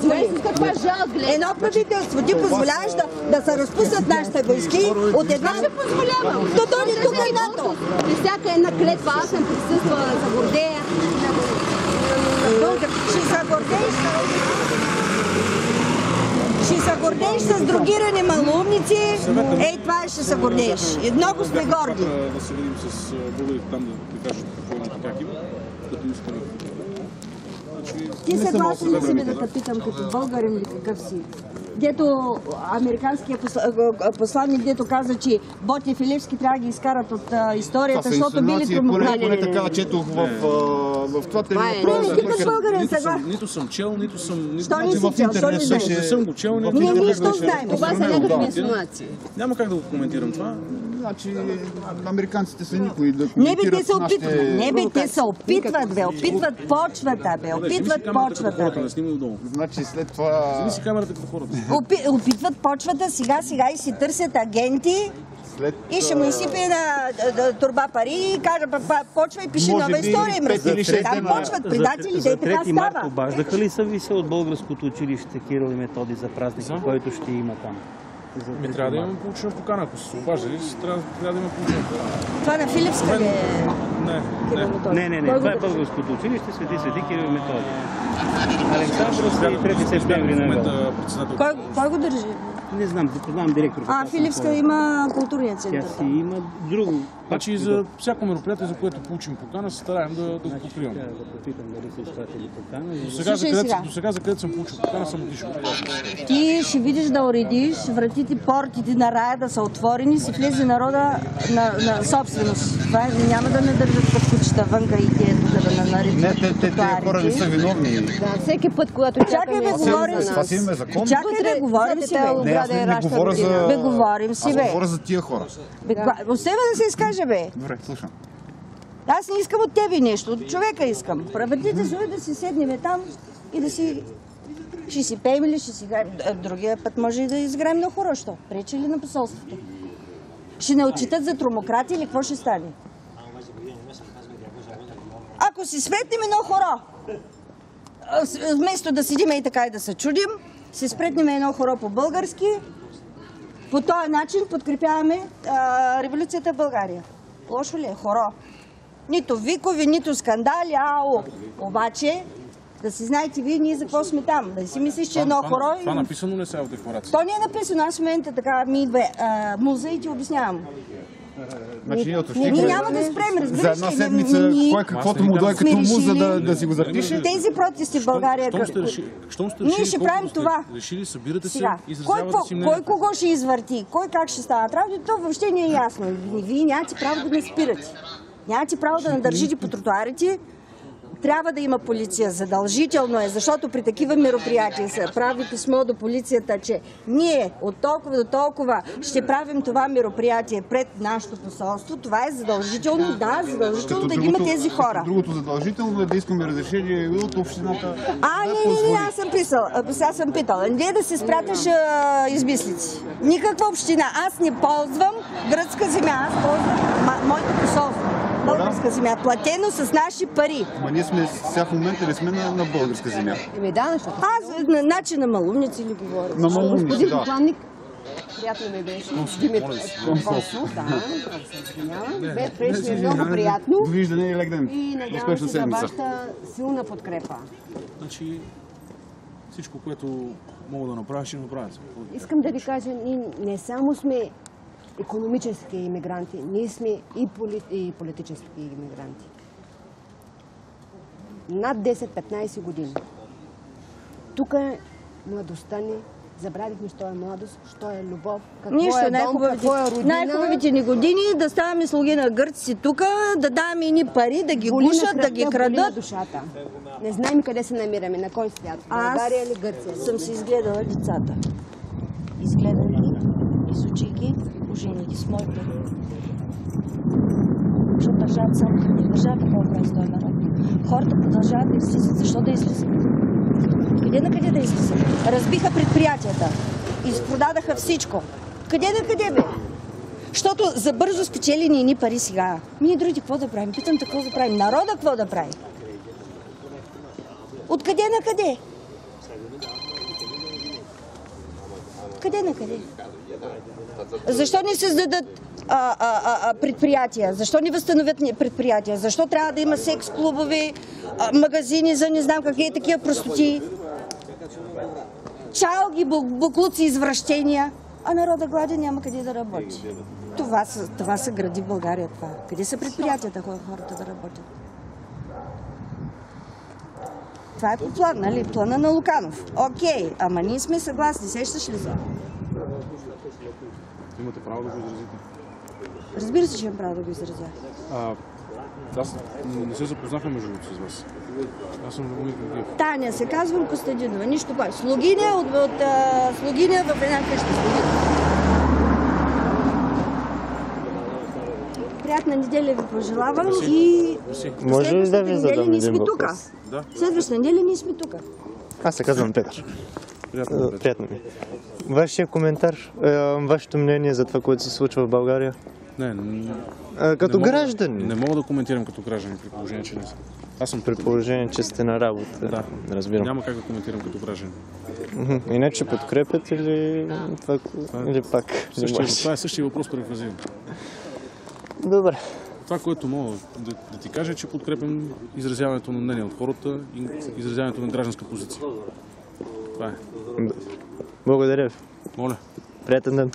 позволим. Едно правителство, ти позволяваш да се разпуснат нашите войски от една... Ще позволявам. То дойде тук и НАТО. При всяка една клетва аз съм присъствала за гордея. Ще се гордееш с другирани малумници. Ей, това ще се гордееш. И много сме горди. Да се видим с българите там, да кажат какво има, как има, като искаме. Ти съгласен ли си да те питам като българин ли какъв си? Дето американският посланник, дето каза, че Ботев и Левски трябва да ги изкарат от историята, защото били промокнали. Поне така четох в това телевизия. Ти като българин съгласен. Нито съм чел, нито съм... Що не си чел? Що не знаеш? Не съм го чел. Ние нищо знаем. Това са някакви инсинуации. Няма как да го коментирам това. Значи, американците са никой да Не бе, коментират те се опитват. Не бе, те се опитват, бе. Опитват почвата, бе. Опитват почвата, бе. Значи след това... Вземи си камерата като хората. Опитват почвата сега и си търсят агенти. И ще му изсипе на турба пари и каже, почва и пиши нова история. Там почват предателите и така За 3 март става. обаждаха ли са ви се от българското училище Кирил и Методий за празника, който ще има там? Трябва да имаме получена покана. Ако се обаждали, трябва да имаме получена покана. Това на Филипска ли е? Не. Не. Това е българското училище Свети Кирил и Методий. Александровска и 3 септември на Кой го държи? Не знам, познавам директор. Филипска има културния център. Тя си има друго. Значи за всяко мероприятие, за което получим покана, се стараем да го покриваме. Трябва да попитам дали са изпратили покана. До сега, за където съм получил покана, съм отишъл. Ти ще видиш да уредиш вратите, портите на рая да са отворени, си влезе народа на собственост. Това няма да не държат под кучета вънка и тия тук да наричат. Не, те хора не са виновни. Да, всеки път, когато чакай бе, говорим си. Това си има закон. Чакай бе, говорим си бе. Не, аз не говоря за... Бе, говорим си бе. Аз говоря за тия хора. Оставя да се изкаже бе. Добре, слушам. Аз не искам от тебе нещо, от човека искам. Праведите се да си седнем там и да си... Ще си пеем или ще си играем. Другия път може и да изиграем на хоро, що? Пречи ли на посолството? Ще не отчитат за тромократи или какво ще стане? Ако си сметнем едно хоро, вместо да седим и така и да се чудим, си спретнем едно хоро по-български, по този начин подкрепяваме революцията в България. Лошо ли е? Хоро. Нито викови, нито скандали, Обаче, да си знаете вие, ние за какво сме там. Да си мислиш, че едно хоро... Това написано не сега в декларацията. То не е написано. Аз в момента така ми идва муза и ти обяснявам. Ние няма да спрем, разбираш ли? За една седмица, кой каквото му дойде като муза да си го запише. Тези протести в България... Ние ще правим това. Решили, събирате се, изразявате си мнението. Кой кого ще извърти? Кой как ще става? То въобще не е ясно. Вие нямате право да не спирате. Нямате право да надържите по тротуарите. Трябва да има полиция. Задължително е, защото при такива мероприятия се прави писмо до полицията, че ние от толкова до толкова ще правим това мероприятие пред нашето посолство. Това е задължително, задължително да ги има тези хора. Другото задължително е да искаме разрешение от общината. Аз съм питала. Не да се спряташ измислици. Никаква община. Аз не ползвам гръцка земя. Аз ползвам моето посолство. Българска земя, платено с наши пари. Ама ние сме сега в момента не сме на българска земя. Аз на малумници ли говоря? На малумници, господин посланник, приятно ми беше. Димитър Консул, беше много приятно. Довиждане и легнем. И надявам се за вашата силна подкрепа. Значи всичко, което мога да направя, ще направя. Искам да ви кажа, ние не само сме икономически иммигранти, ние сме и политически иммигранти. Над 10-15 години. Тук е младостта ни, забравихме, що е младост, що е любов, какво е дом, какво е родина. Най-хубавите ни години да ставаме слуги на гърци тук, да даваме ини пари, да ги гушат, да ги крадат. Душата. Не знаем къде се намираме, на кой свят. България или Гърция? Аз съм си изгледала децата. Изгледам ги, изучи ги, ожени ги с мой пари. Защото държавата само не държавата по-добре с този народ. Хората продължават да излизат. Защо да излизат? Къде на къде да излизат? Разбиха предприятията. Изпродадаха всичко. Къде на къде бе? Защото за бързо спечелени ини пари сега. Ние другите какво да правим? Питам какво да правим. Народа какво да прави? Откъде на къде? Откъде на къде? Защо не създадат предприятия? Защо не възстановят предприятия? Защо трябва да има секс-клубове, магазини за не знам какви такива простоти? Чалги, буклуци, извращения. А народа гладен няма къде да работи. Това се гради в България. Това. Къде са предприятията, хората да работят? Това е по план, нали? Плана на Луканов. Окей, ама ние сме съгласни. Сещаш ли за? Имате право да го изразите. Разбира се, че имам право да го изразя. Аз не се запознахме между другото с вас. Аз съм Любомир Георгиев. Таня се казвам Костадинова. Нищо повече. Слугиня слугиня в една къща. Приятна неделя ви пожелавам и може ли да ви задам един въпрос? Да. Следващата неделя ние сме тук. Аз се казвам Петър. Приятно ми. Вашия коментар, вашето мнение за това, което се случва в България? Като граждани. Не мога да коментирам като граждани, при положение, че не съм. Аз съм при положение, че сте на работа. Да, разбирам. Няма как да коментирам като граждани. Иначе подкрепят или пак? Това е същия въпрос, префразиран. Добре. Това, което мога да ти кажа, е, че подкрепям изразяването на мнение от хората и изразяването на гражданска позиция. Това е. Благодаря ви. Моля. Приятен ден.